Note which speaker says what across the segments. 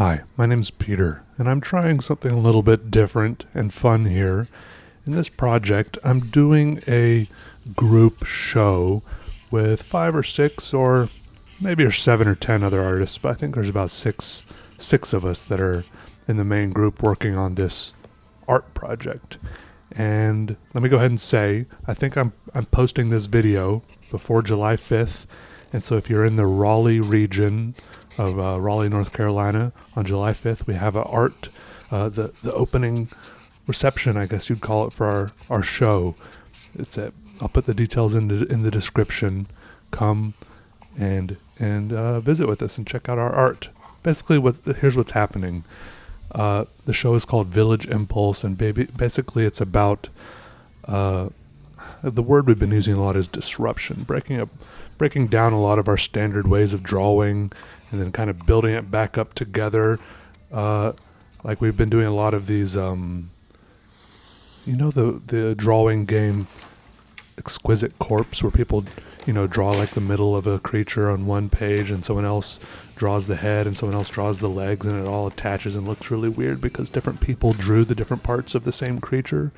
Speaker 1: Hi, my name's Peter, and I'm trying something a little bit different and fun here. In this project, I'm doing a group show with 5 or 6 or maybe 7 or 10 other artists, but I think there's about six of us that are in the main group working on this art project. And let me go ahead and say, I think I'm posting this video before July 5th, and so if you're in the Raleigh region of Raleigh, North Carolina, on July 5th, we have the opening reception, I guess you'd call it, for our show. I'll put the details in the description. Come and visit with us and check out our art. Basically, here's what's happening. The show is called Village Impulse, and basically it's about the word we've been using a lot is disruption, breaking down a lot of our standard ways of drawing and then kind of building it back up together. Like we've been doing a lot of these, the drawing game Exquisite Corpse, where people, draw like the middle of a creature on one page and someone else draws the head and someone else draws the legs, and it all attaches and looks really weird because different people drew the different parts of the same creature.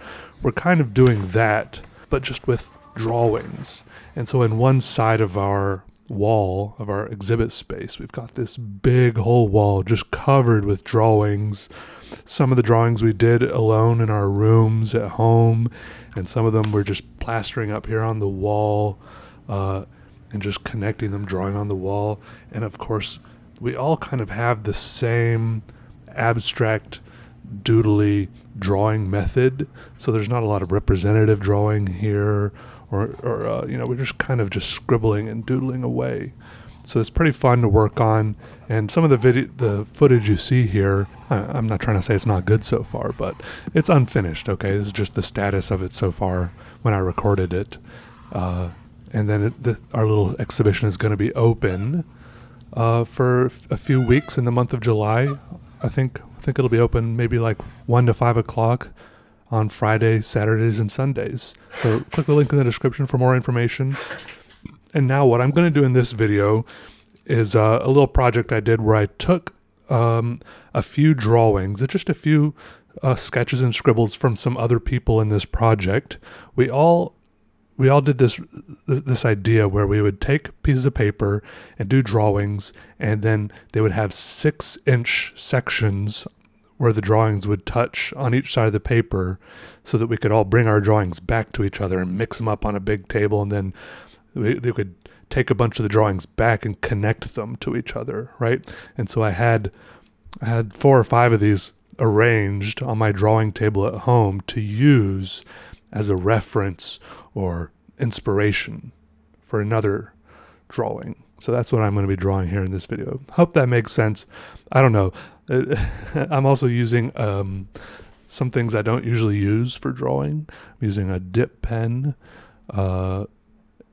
Speaker 1: We're kind of doing that, but just with drawings. And so in one side of our wall of our exhibit space, we've got this big whole wall just covered with drawings. Some of the drawings we did alone in our rooms at home, and some of them we're just plastering up here on the wall, and just connecting them, drawing on the wall. And of course, we all kind of have the same abstract doodly drawing method, so there's not a lot of representative drawing here, or we're just kind of just scribbling and doodling away. So it's pretty fun to work on, and some of the footage you see here, I'm not trying to say it's not good so far, but it's unfinished, okay? This is just the status of it so far when I recorded it. And then our little exhibition is going to be open for a few weeks in the month of July. I think it'll be open maybe like 1 to 5 o'clock on Fridays, Saturdays, and Sundays. So click the link in the description for more information. And now what I'm going to do in this video is a little project I did where I took a few drawings, just a few sketches and scribbles from some other people in this project. We all did this idea where we would take pieces of paper and do drawings, and then they would have 6-inch sections where the drawings would touch on each side of the paper, so that we could all bring our drawings back to each other and mix them up on a big table, and then they could take a bunch of the drawings back and connect them to each other, right? And so I had 4 or 5 of these arranged on my drawing table at home to use as a reference or inspiration for another drawing. So that's what I'm going to be drawing here in this video. Hope that makes sense. I don't know. I'm also using some things I don't usually use for drawing. I'm using a dip pen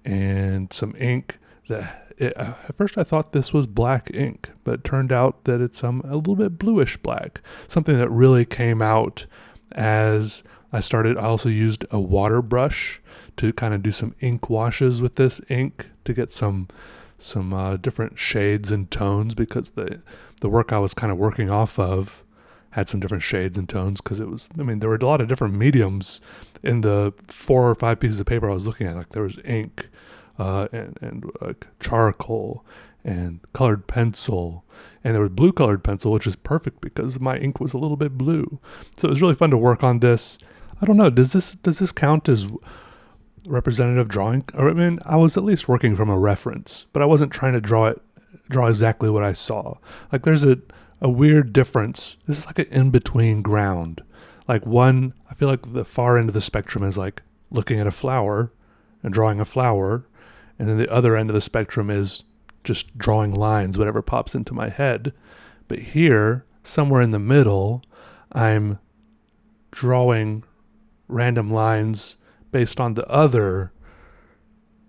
Speaker 1: and some ink. At first I thought this was black ink, but it turned out that it's a little bit bluish black. Something that really came out as I also used a water brush to kind of do some ink washes with this ink to get some different shades and tones, because the work I was kind of working off of had some different shades and tones, because there were a lot of different mediums in the 4 or 5 pieces of paper I was looking at. Like there was ink and like charcoal and colored pencil, and there was blue colored pencil, which is perfect because my ink was a little bit blue. So it was really fun to work on this. I don't know, does this count as representative drawing? I was at least working from a reference, but I wasn't trying to draw exactly what I saw. Like there's a weird difference. This is like an in-between ground. Like I feel like the far end of the spectrum is like looking at a flower and drawing a flower, and then the other end of the spectrum is just drawing lines, whatever pops into my head. But here, somewhere in the middle, I'm drawing random lines based on the other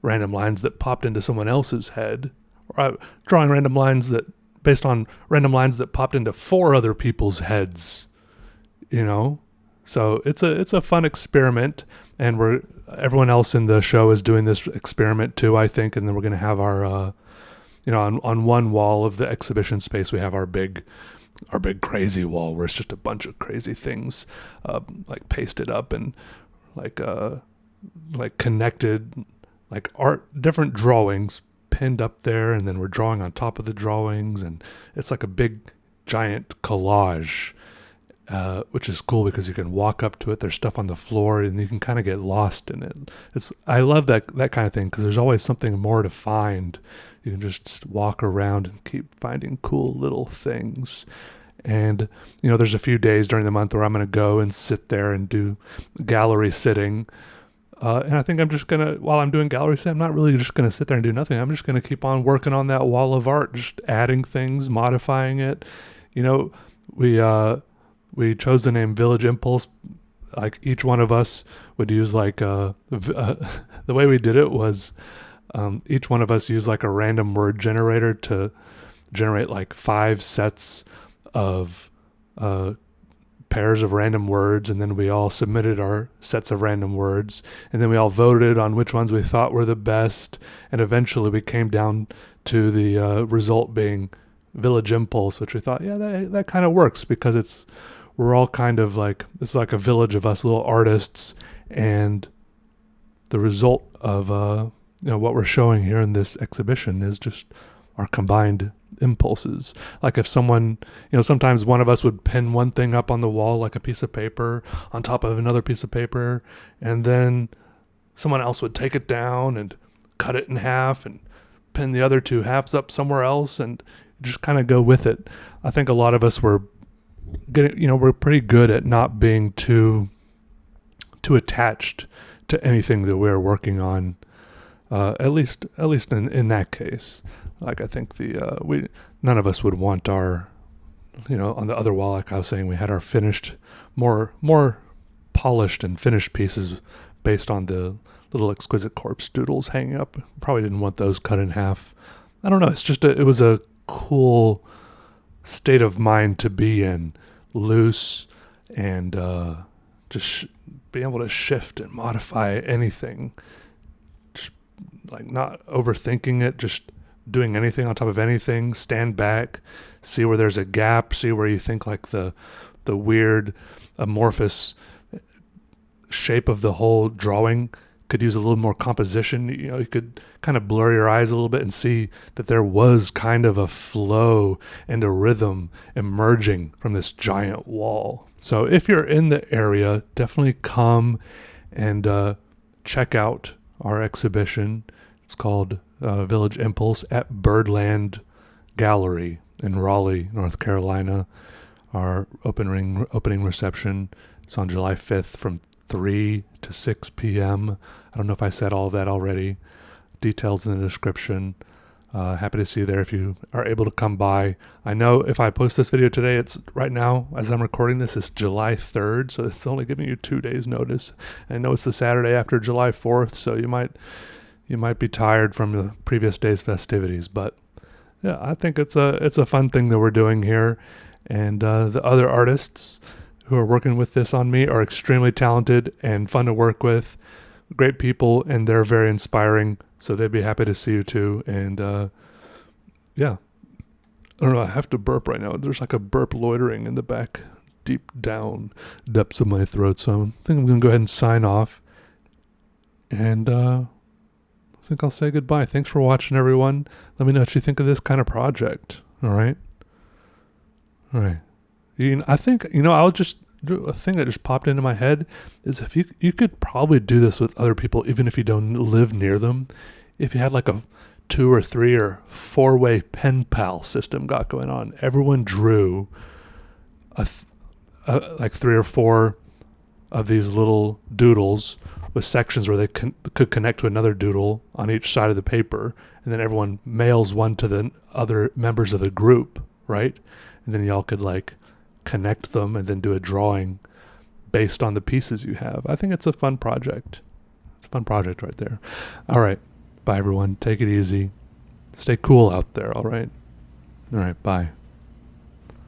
Speaker 1: random lines that popped into someone else's head, or I'm drawing random lines based on random lines that popped into 4 other people's heads, So it's a fun experiment, and everyone else in the show is doing this experiment too, I think. And then we're going to have our, on one wall of the exhibition space, we have our big our big crazy wall where it's just a bunch of crazy things like pasted up and like connected, like art, different drawings pinned up there, and then we're drawing on top of the drawings, and it's like a big giant collage, which is cool because you can walk up to it. There's stuff on the floor, and you can kind of get lost in it. I love that kind of thing because there's always something more to find. You can just walk around and keep finding cool little things. And, there's a few days during the month where I'm going to go and sit there and do gallery sitting. And I think I'm just going to, while I'm doing gallery sitting, I'm not really just going to sit there and do nothing. I'm just going to keep on working on that wall of art, just adding things, modifying it. We chose the name Village Impulse. Like each one of us would use the way we did it was each one of us used like a random word generator to generate like 5 sets of pairs of random words, and then we all submitted our sets of random words, and then we all voted on which ones we thought were the best, and eventually we came down to the result being Village Impulse, which we thought, yeah, that kind of works because we're all kind of like, it's like a village of us little artists, and the result of what we're showing here in this exhibition is just our combined impulses. Like if someone, sometimes one of us would pin one thing up on the wall, like a piece of paper on top of another piece of paper, and then someone else would take it down and cut it in half and pin the other 2 halves up somewhere else and just kind of go with it. I think a lot of us were we're pretty good at not being too attached to anything that we're working on. At least in that case. Like I think none of us would want our, on the other wall, like I was saying, we had our finished, more polished and finished pieces based on the little Exquisite Corpse doodles hanging up. Probably didn't want those cut in half. I don't know. It's just it was a cool state of mind to be in, loose and just be able to shift and modify anything. Just like not overthinking it, just doing anything on top of anything, stand back, see where there's a gap, see where you think like the weird amorphous shape of the whole drawing could use a little more composition. You could kind of blur your eyes a little bit and see that there was kind of a flow and a rhythm emerging from this giant wall. So if you're in the area, definitely come and check out our exhibition. It's called Village Impulse at Birdland Gallery in Raleigh, North Carolina. Our opening reception is on July 5th from 3 to 6 p.m. I don't know if I said all of that already. Details in the description. Happy to see you there if you are able to come by. I know if I post this video today, it's right now, as I'm recording this, it's July 3rd, so it's only giving you 2 days notice. I know it's the Saturday after July 4th, so you might be tired from the previous day's festivities, but yeah, I think it's a fun thing that we're doing here, and the other artists who are working with this on me are extremely talented and fun to work with, great people, and they're very inspiring, so they'd be happy to see you too. And yeah, I don't know, I have to burp right now. There's like a burp loitering in the back, deep down depths of my throat, so I think I'm going to go ahead and sign off, and I think I'll say goodbye. Thanks for watching, everyone. Let me know what you think of this kind of project. All right. I think, I'll just do a thing that just popped into my head is if you could probably do this with other people, even if you don't live near them. If you had like a 2 or 3 or 4-way pen pal system got going on, everyone drew like 3 or 4 of these little doodles with sections where they could connect to another doodle on each side of the paper, and then everyone mails one to the other members of the group, right? And then y'all could like connect them and then do a drawing based on the pieces you have. I think it's a fun project. It's a fun project right there. All right. Bye, everyone. Take it easy. Stay cool out there, all right? All right, bye.